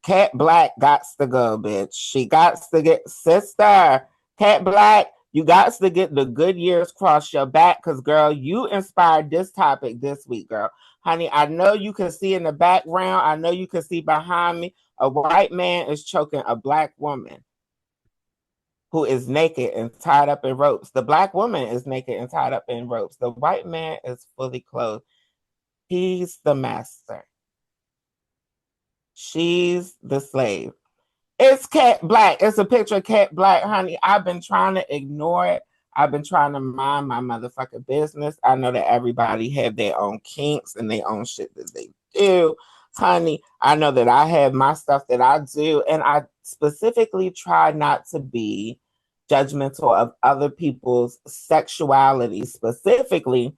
Kat Blaque gots to go, bitch. She gots to get sister. Kat Blaque, you gots to get the good years cross your back, cause girl, you inspired this topic this week, girl. Honey, I know you can see in the background. I know you can see behind me. A white man is choking a black woman who is naked and tied up in ropes. The black woman is naked and tied up in ropes. The white man is fully clothed. He's the master. She's the slave. It's Kat Blaque. It's a picture of Kat Blaque, honey. I've been trying to ignore it. I've been trying to mind my motherfucking business. I know that everybody have their own kinks and their own shit that they do. Honey, I know that I have my stuff that I do, and I specifically try not to be judgmental of other people's sexuality, specifically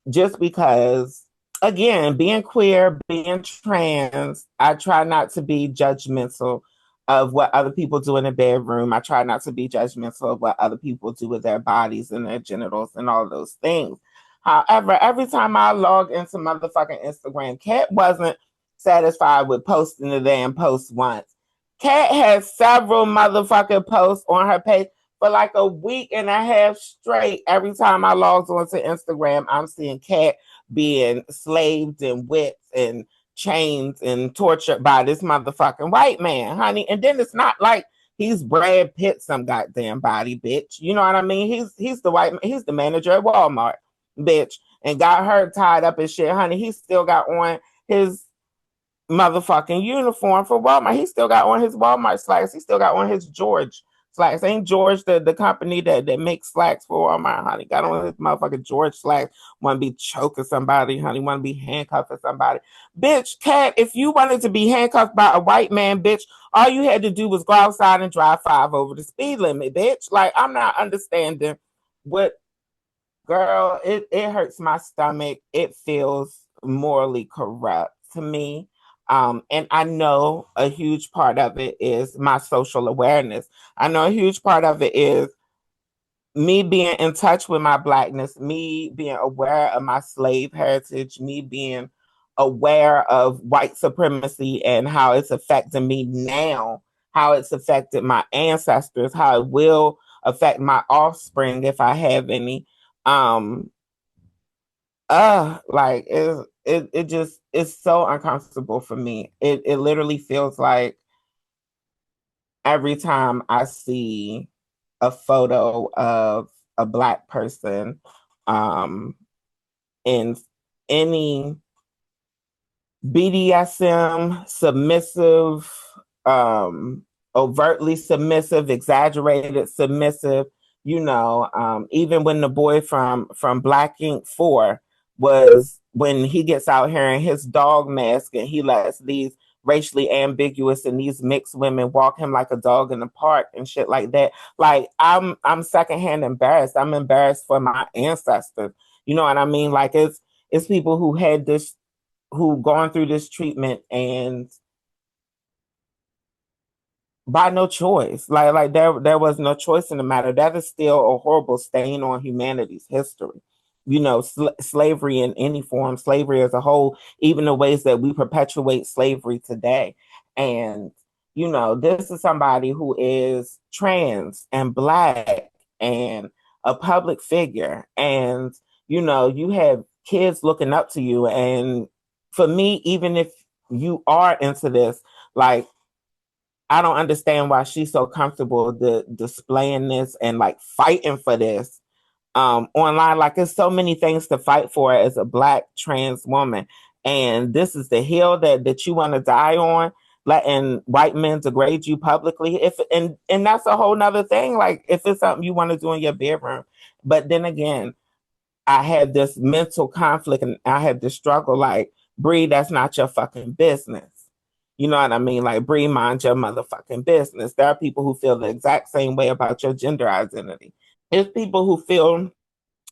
just because, again, being queer, being trans, I try not to be judgmental of what other people do in the bedroom. I try not to be judgmental of what other people do with their bodies and their genitals and all those things. However, every time I log into motherfucking Instagram, Kat wasn't satisfied with posting the damn post once. Kat has several motherfucking posts on her page for like a week and a half straight. Every time I log onto Instagram, I'm seeing Kat being slaved and whipped and chained and tortured by this motherfucking white man, honey. And then it's not like he's Brad Pitt, some goddamn body, bitch. You know what I mean? He's the white man. He's the manager at Walmart, bitch, and got her tied up and shit, honey. He still got on his motherfucking uniform for Walmart. He still got on his Walmart slacks. He still got on his George slacks. Ain't George the company that makes slacks for Walmart, honey? Got on his motherfucking George slacks. Want to be choking somebody, honey. Want to be handcuffing somebody. Bitch, Kat, if you wanted to be handcuffed by a white man, bitch, all you had to do was go outside and drive 5 over the speed limit, bitch. Like, I'm not understanding what, girl, it hurts my stomach. It feels morally corrupt to me. And I know a huge part of it is my social awareness. I know a huge part of it is me being in touch with my blackness, me being aware of my slave heritage, me being aware of white supremacy and how it's affecting me now, how it's affected my ancestors, how it will affect my offspring if I have any. Um, like it just it's so uncomfortable for me. It literally feels like every time I see a photo of a black person in any BDSM submissive, overtly submissive, exaggerated submissive, even when the boy from Black Ink 4 was, when he gets out here in his dog mask and he lets these racially ambiguous and these mixed women walk him like a dog in the park and shit like that. Like, I'm secondhand embarrassed. I'm embarrassed for my ancestors. You know what I mean? Like, it's people who had this, who gone through this treatment and by no choice. Like there was no choice in the matter. That is still a horrible stain on humanity's history. Slavery in any form, slavery as a whole, even the ways that we perpetuate slavery today. And, this is somebody who is trans and black and a public figure. And, you have kids looking up to you. And for me, even if you are into this, like, I don't understand why she's so comfortable displaying this and like fighting for this online. Like, there's so many things to fight for as a black trans woman, and this is the hill that you want to die on, letting white men degrade you publicly. And that's a whole nother thing. Like, if it's something you want to do in your bedroom, but then again, I had this mental conflict and I had this struggle. Like, Bree, that's not your fucking business. You know what I mean? Like, Bree, mind your motherfucking business. There are people who feel the exact same way about your gender identity. There's people who feel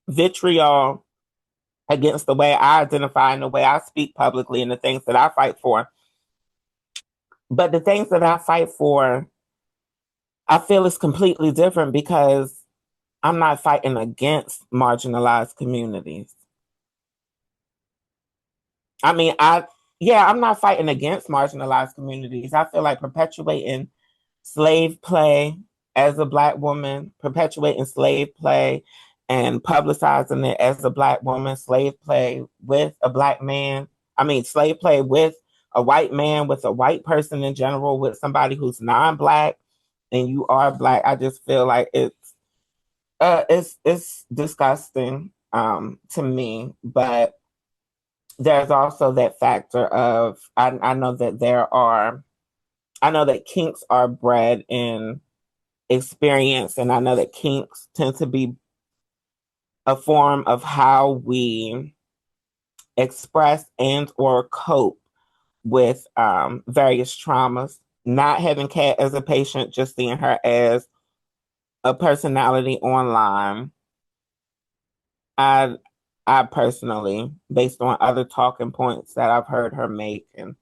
vitriol against the way I identify and the way I speak publicly and the things that I fight for. But the things that I fight for, I feel is completely different because I'm not fighting against marginalized communities. I mean, yeah, I'm not fighting against marginalized communities. I feel like perpetuating slave play as a Black woman, perpetuating slave play and publicizing it as a Black woman, slave play with a Black man. I mean, slave play with a white man, with a white person in general, with somebody who's non-Black and you are Black. I just feel like it's disgusting to me, but there's also that factor of I know that I know that kinks are bred in experience, and I know that kinks tend to be a form of how we express and or cope with various traumas. Not having Kat as a patient, just seeing her as a personality online, I I personally, based on other talking points that I've heard her make and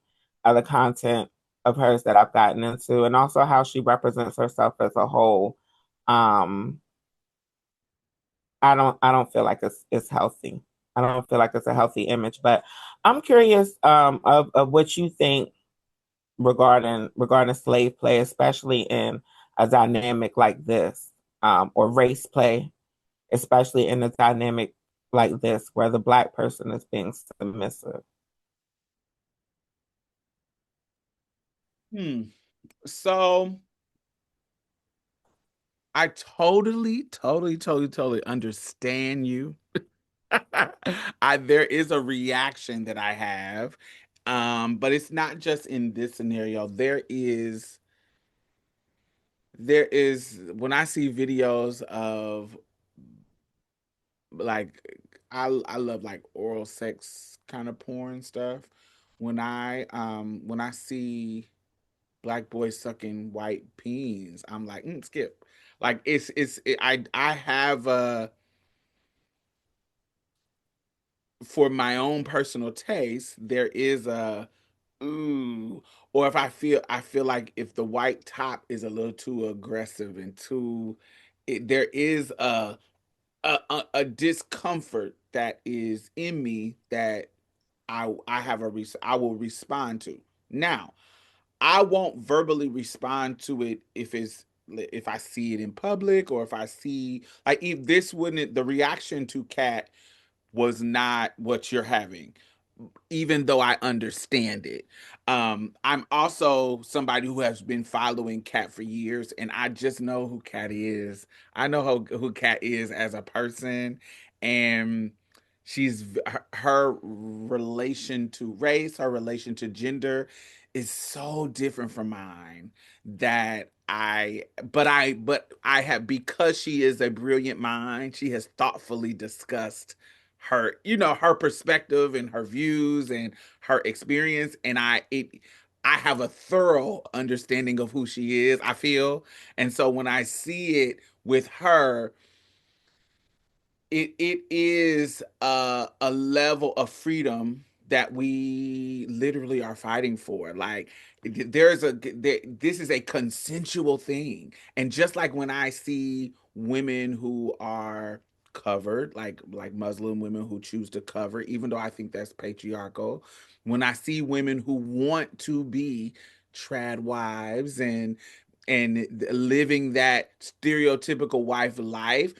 other content of hers that I've gotten into, and also how she represents herself as a whole, um, I don't feel like it's healthy. I don't feel like it's a healthy image. But I'm curious of what you think regarding slave play, especially in a dynamic like this, or race play, especially in a dynamic like this where the Black person is being submissive. Hmm. So I totally understand you. There is a reaction that I have. But it's not just in this scenario. There is when I see videos of like I love like oral sex kind of porn stuff. When I see black boys sucking white peens, I'm like, skip. Like I have for my own personal taste, there is a ooh, or if I feel like if the white top is a little too aggressive and there is a discomfort that is in me that I will respond to. Now, I won't verbally respond to it if I see it in public, or if I see like if this wouldn't the reaction to Cat was not what you're having, even though I understand it. I'm also somebody who has been following Kat for years, and I just know who Kat is. I know who Kat is as a person, and her relation to race, her relation to gender, is so different from mine that I have, because she is a brilliant mind. She has thoughtfully discussed her perspective and her views and her experience, and I have a thorough understanding of who she is, I feel. And so when I see it with her, it is a level of freedom that we literally are fighting for. Like this is a consensual thing, and just like when I see women who are covered, like Muslim women who choose to cover, even though I think that's patriarchal. When I see women who want to be trad wives and living that stereotypical wife life,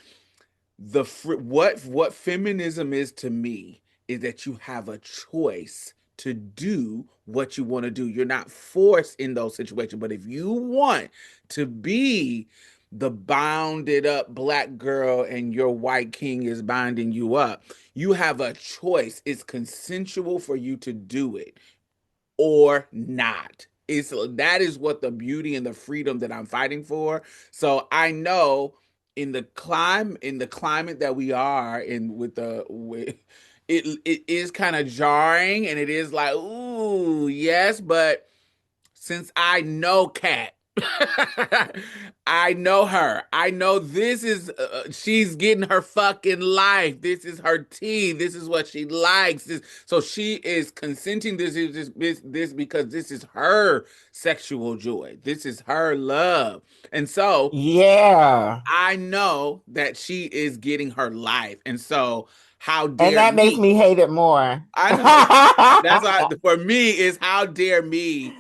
what feminism is to me is that you have a choice to do what you want to do. You're not forced in those situations, but if you want to be the bounded up black girl and your white king is binding you up, you have a choice. It's consensual for you to do it or not. That is what the beauty and the freedom that I'm fighting for. So I know in the climate that we are in, it is kind of jarring, and it is like, ooh, yes, but since I know Kat, I know her. I know this is she's getting her fucking life. This is her tea. This is what she likes. So she is consenting. This because this is her sexual joy. This is her love, and so Yeah. I know that she is getting her life. And so How And dare that makes me? me hate it more. I know. That's why for me is how dare me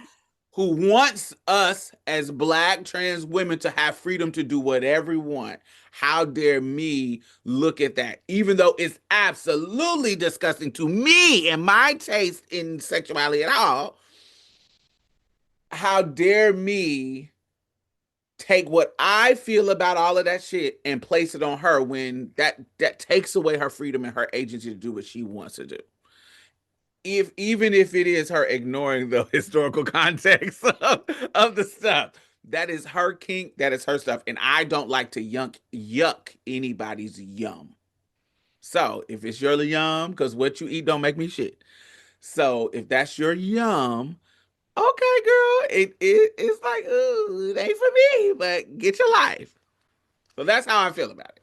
who wants us as Black trans women to have freedom to do whatever we want. How dare me look at that, even though it's absolutely disgusting to me and my taste in sexuality at all. How dare me take what I feel about all of that shit and place it on her when that takes away her freedom and her agency to do what she wants to do. If even if it is her ignoring the historical context of the stuff, that is her kink, that is her stuff, and I don't like to yuck anybody's yum. So if it's your yum, because what you eat don't make me shit. So if that's your yum, okay, girl, it's like, ooh, it ain't for me, but get your life. So that's how I feel about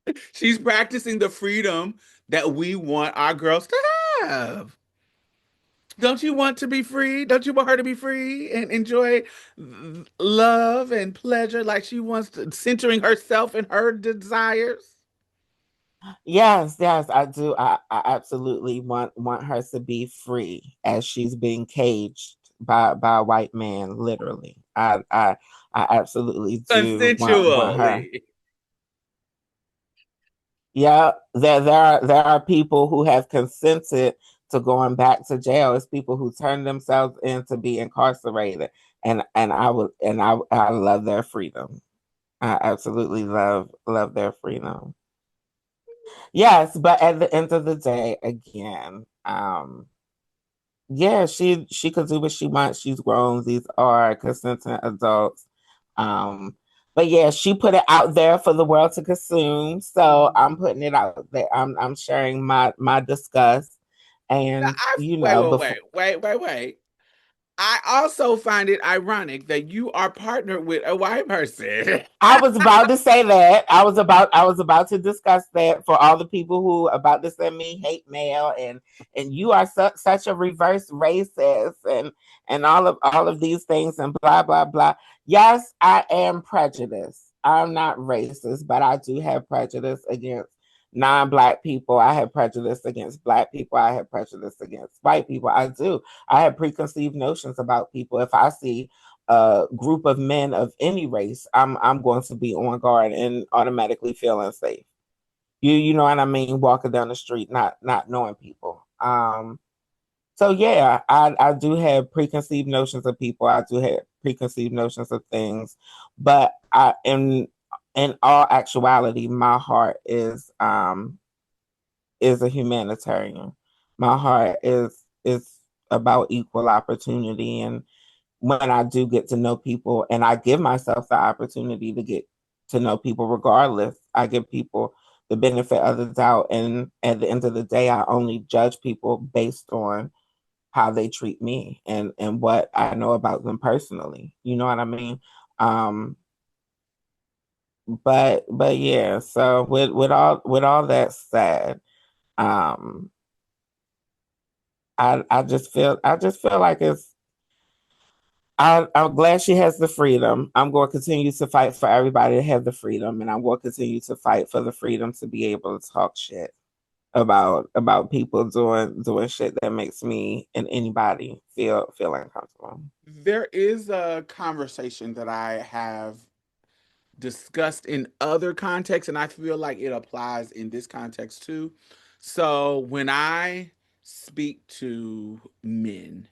it. She's practicing the freedom that we want our girls to have. Don't you want to be free? Don't you want her to be free and enjoy love and pleasure like she wants to, centering herself and her desires? Yes, yes, I do. I absolutely want her to be free as she's being caged by a white man, literally. I absolutely do want her. Consensually. Yeah, there are people who have consented to going back to jail. It's people who turn themselves in to be incarcerated, and I love their freedom. I absolutely love their freedom. Yes, but at the end of the day, again, yeah, she could do what she wants. She's grown. These are consenting adults. Um, but yeah, she put it out there for the world to consume. So I'm putting it out there. I'm sharing my disgust. Now, And wait, wait, before wait, wait, wait, wait. I also find it ironic that you are partnered with a white person. I was about to say that. I was about to discuss that for all the people who about to send me hate mail and you are such a reverse racist and all of these things and blah blah blah. Yes, I am prejudiced. I'm not racist, but I do have prejudice against non-black people. I have prejudice against black people. I have prejudice against white people. I do. I have preconceived notions about people. If I see a group of men of any race, I'm going to be on guard and automatically feel unsafe. You know what I mean? Walking down the street, not knowing people. So yeah, I do have preconceived notions of people. I do have preconceived notions of things, but I in all actuality, my heart is a humanitarian. My heart is about equal opportunity, and when I do get to know people and I give myself the opportunity to get to know people regardless, I give people the benefit of the doubt. And at the end of the day, I only judge people based on how they treat me and what I know about them personally. You know what I mean? Um, but yeah, so with all that said, um, I just feel like I'm glad she has the freedom. I'm going to continue to fight for everybody to have the freedom, and I'm going to continue to fight for the freedom to be able to talk shit about people doing shit that makes me and anybody feel uncomfortable. There is a conversation that I have discussed in other contexts, and I feel like it applies in this context too. So when I speak to men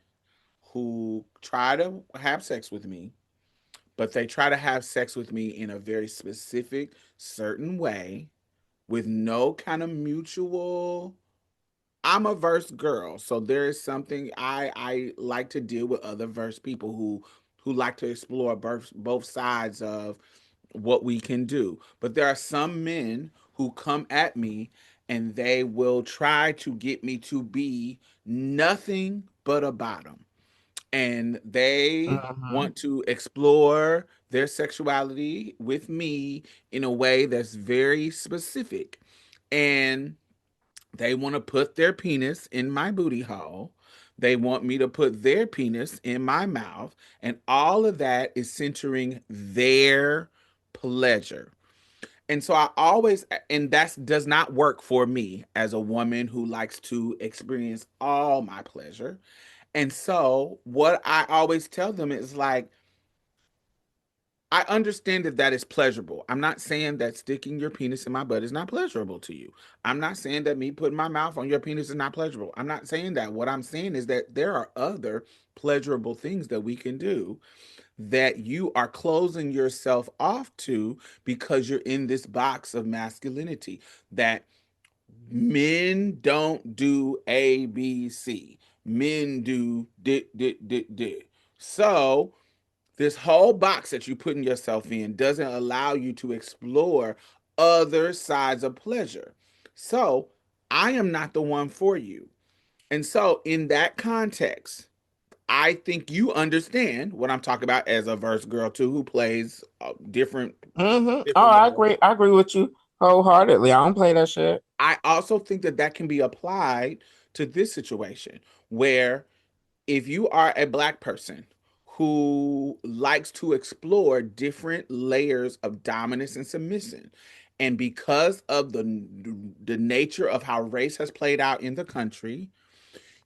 who try to have sex with me, but they try to have sex with me in a very specific, certain way with no kind of mutual. I'm a verse girl, so there is something I like to deal with other verse people who like to explore both sides of what we can do. But there are some men who come at me and they will try to get me to be nothing but a bottom. And they Mm-hmm. want to explore their sexuality with me in a way that's very specific. And they want to put their penis in my booty hole. They want me to put their penis in my mouth. And all of that is centering their pleasure. And so I always, and that does not work for me as a woman who likes to experience all my pleasure. And so what I always tell them is like, I understand that that is pleasurable. I'm not saying that sticking your penis in my butt is not pleasurable to you. I'm not saying that me putting my mouth on your penis is not pleasurable. I'm not saying that. What I'm saying is that there are other pleasurable things that we can do that you are closing yourself off to because you're in this box of masculinity that men don't do A, B, C. Men do D, D, D, D. So this whole box that you putting yourself in doesn't allow you to explore other sides of pleasure. So I am not the one for you. And so in that context, I think you understand what I'm talking about as a verse girl too, who plays Oh, different I roles. agree. I agree with you wholeheartedly. I don't play that shit. I also think that that can be applied to this situation where if you are a black person who likes to explore different layers of dominance and submission, and because of the nature of how race has played out in the country,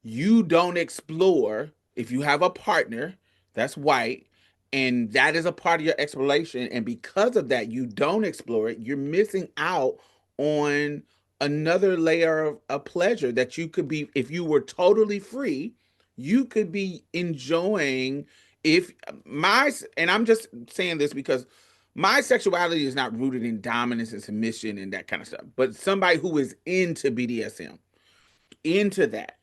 you don't explore if you have a partner that's white and that is a part of your exploration, and because of that you don't explore it, you're missing out on another layer of pleasure that you could be, if you were totally free, you could be enjoying. If my, and I'm just saying this because my sexuality is not rooted in dominance and submission and that kind of stuff, but somebody who is into BDSM, into that,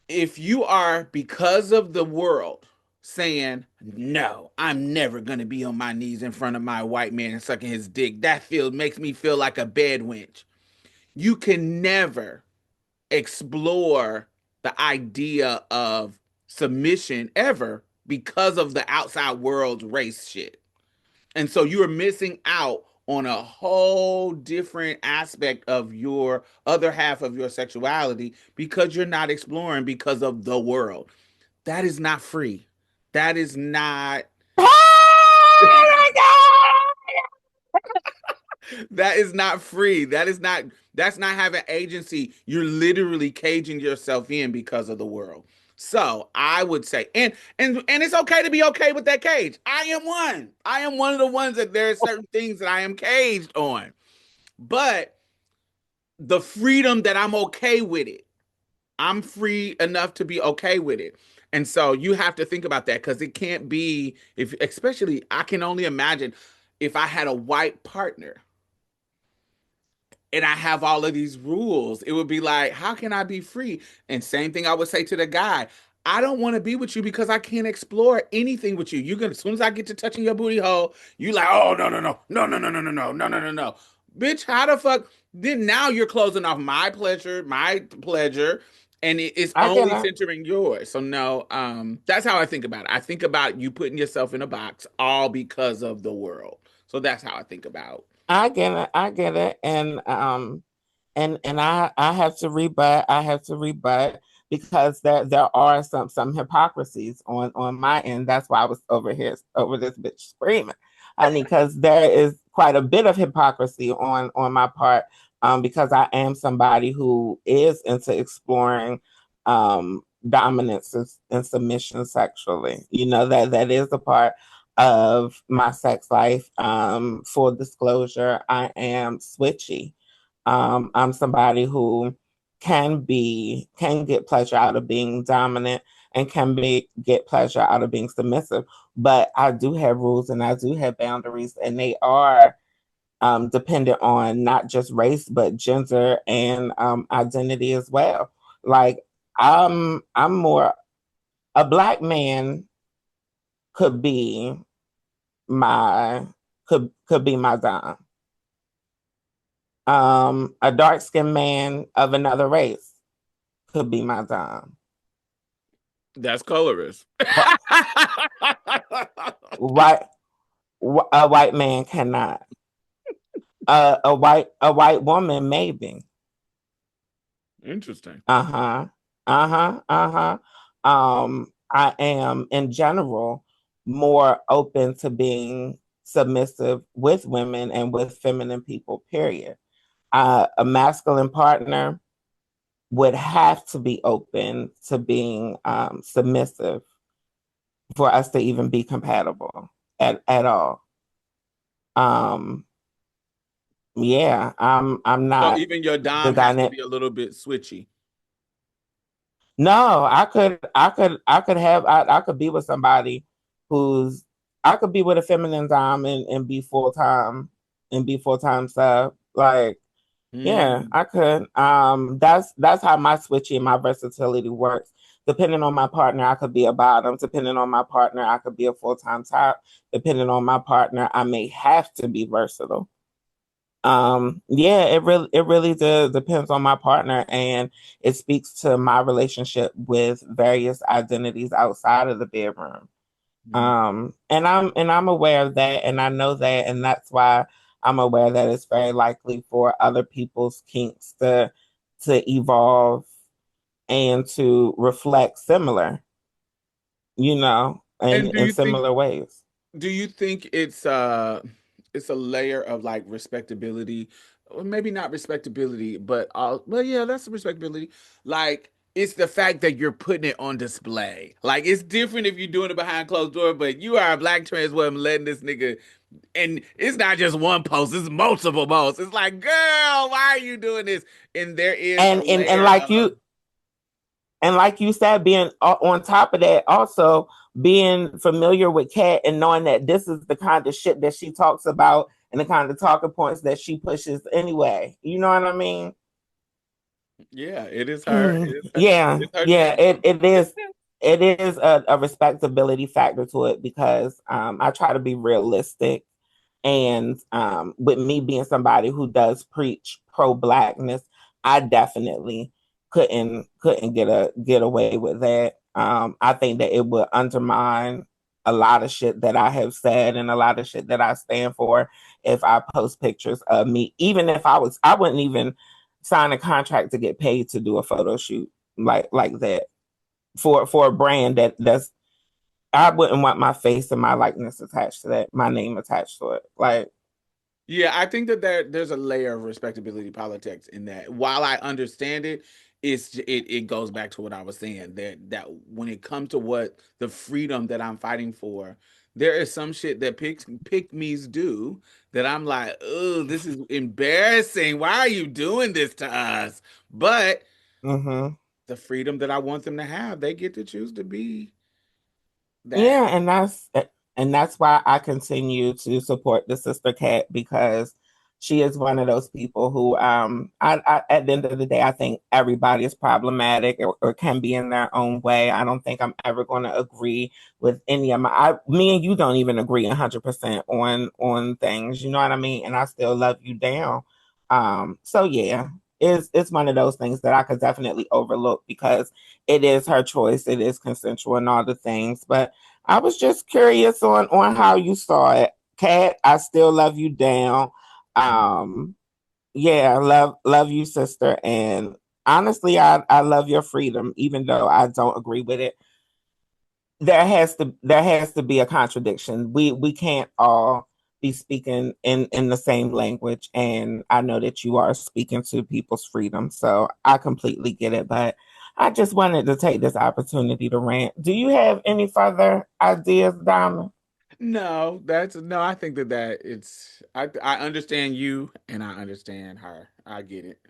if you are, because of the world, saying, no, I'm never going to be on my knees in front of my white man and sucking his dick, that feel makes me feel like a bed wench. You can never explore the idea of submission ever because of the outside world's race shit. And so you're missing out on a whole different aspect of your other half of your sexuality because you're not exploring because of the world. That is not free. That is not Oh my God! that is not free. That's not having agency. You're literally caging yourself in because of the world. So I would say, and it's okay to be okay with that cage. I am one. I am one of the ones that there are certain things that I am caged on. But the freedom that I'm okay with it. I'm free enough to be okay with it. And so you have to think about that because it can't be, if especially I can only imagine if I had a white partner and I have all of these rules, it would be like, how can I be free? And same thing I would say to the guy. I don't want to be with you because I can't explore anything with you. You're gonna, as soon as I get to touching your booty hole, you like, oh no, no, no, no, no, no, no, no, no, no, no, no, no. Bitch, how the fuck? Then now you're closing off my pleasure, and it's I get only it. centering yours. So no, that's how I think about it. I think about you putting yourself in a box all because of the world. So that's how I think about. I get it. I get it. And I have to rebut. I have to rebut because there are some hypocrisies on my end. That's why I was over here over this bitch screaming. I mean, because there is quite a bit of hypocrisy on my part. Because I am somebody who is into exploring dominance and submission sexually. You know that is a part of my sex life. Full disclosure, I am switchy. I'm somebody who can get pleasure out of being dominant and get pleasure out of being submissive. But I do have rules and I do have boundaries, and they are dependent on not just race but gender and identity as well. Like I'm more, a black man could be my could be my dom. A dark skinned man of another race could be my dom. That's colorist. But white a white man cannot. A white woman maybe. Interesting. Uh-huh. Uh-huh. Uh-huh. I am in general more open to being submissive with women and with feminine people, period. A masculine partner would have to be open to being submissive for us to even be compatible at all. Um, yeah, I'm So not even your the dom has to dynamic. be a little bit switchy. No, I could be with somebody who's I could be with a feminine dom and be full time sub. Like, yeah, Mm. I could. That's how my switching, my versatility works. Depending on my partner, I could be a bottom. Depending on my partner, I could be a full time top. Depending on my partner, I may have to be versatile. Yeah, it really does depends on my partner, and it speaks to my relationship with various identities outside of the bedroom. Mm. And I'm aware of that, and I know that, and that's why I'm aware that it's very likely for other people's kinks to evolve and to reflect similar, And in similar ways. do you think it's a layer of like respectability, or maybe not respectability, but well, yeah, that's respectability. Like it's the fact that you're putting it on display. Like it's different if you're doing it behind closed door, but you are a black trans woman letting this nigga, and it's not just one post, it's multiple posts. It's like, girl, why are you doing this? And there is a And layer of like you said, being on top of that, also being familiar with Kat and knowing that this is the kind of shit that she talks about and the kind of talking points that she pushes anyway. You know what I mean? yeah, it is her. Yeah, It's her yeah. channel. It is a respectability factor to it because I try to be realistic, and with me being somebody who does preach pro blackness, I definitely couldn't get away with that. I think that it would undermine a lot of shit that I have said and a lot of shit that I stand for if I post pictures of me. Even if I wouldn't even sign a contract to get paid to do a photo shoot like that for a brand that's I wouldn't want my face and my likeness attached to that, my name attached to it. Like, Yeah, I think that there's a layer of respectability politics in that. While I understand it, it goes back to what I was saying that when it comes to what the freedom that I'm fighting for, there is some shit that pick me's do that I'm like, oh, this is embarrassing. Why are you doing this to us? But mm-hmm. the freedom that I want them to have, they get to choose to be that. Yeah, and that's why I continue to support the sister cat because she is one of those people who I at the end of the day I think everybody is problematic or can be in their own way. I don't think I'm ever going to agree with any of me and you don't even agree 100% on things, you know what I mean? And I still love you down. So yeah, it's one of those things that I could definitely overlook because it is her choice, it is consensual and all the things, but I was just curious on how you saw it. Kat, I still love you down. Um, yeah, love you, sister. And honestly, I love your freedom, even though I don't agree with it. There has to be a contradiction. We can't all be speaking in the same language. And I know that you are speaking to people's freedom. So I completely get it. But I just wanted to take this opportunity to rant. Do you have any further ideas, Diamond? No, that's no. I think that it's. I understand you, and I understand her. I get it.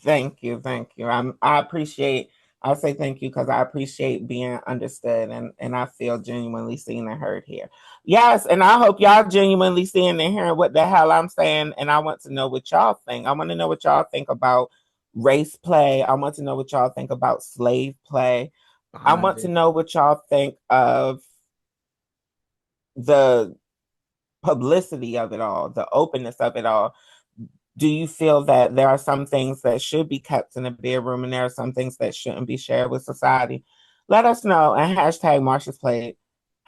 Thank you, thank you. I appreciate. I say thank you because I appreciate being understood and I feel genuinely seen and heard here. Yes, and I hope y'all genuinely seeing and hearing what the hell I'm saying. And I want to know what y'all think. I want to know what y'all think about race play. I want to know what y'all think about slave play. I want to Bonded. know what y'all think of the publicity of it all, the openness of it all. Do you feel that there are some things that should be kept in the bedroom and there are some things that shouldn't be shared with society? Let us know and hashtag Marsha's Plate,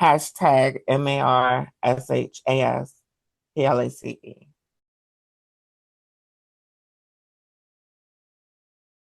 hashtag MARSHASPLACE.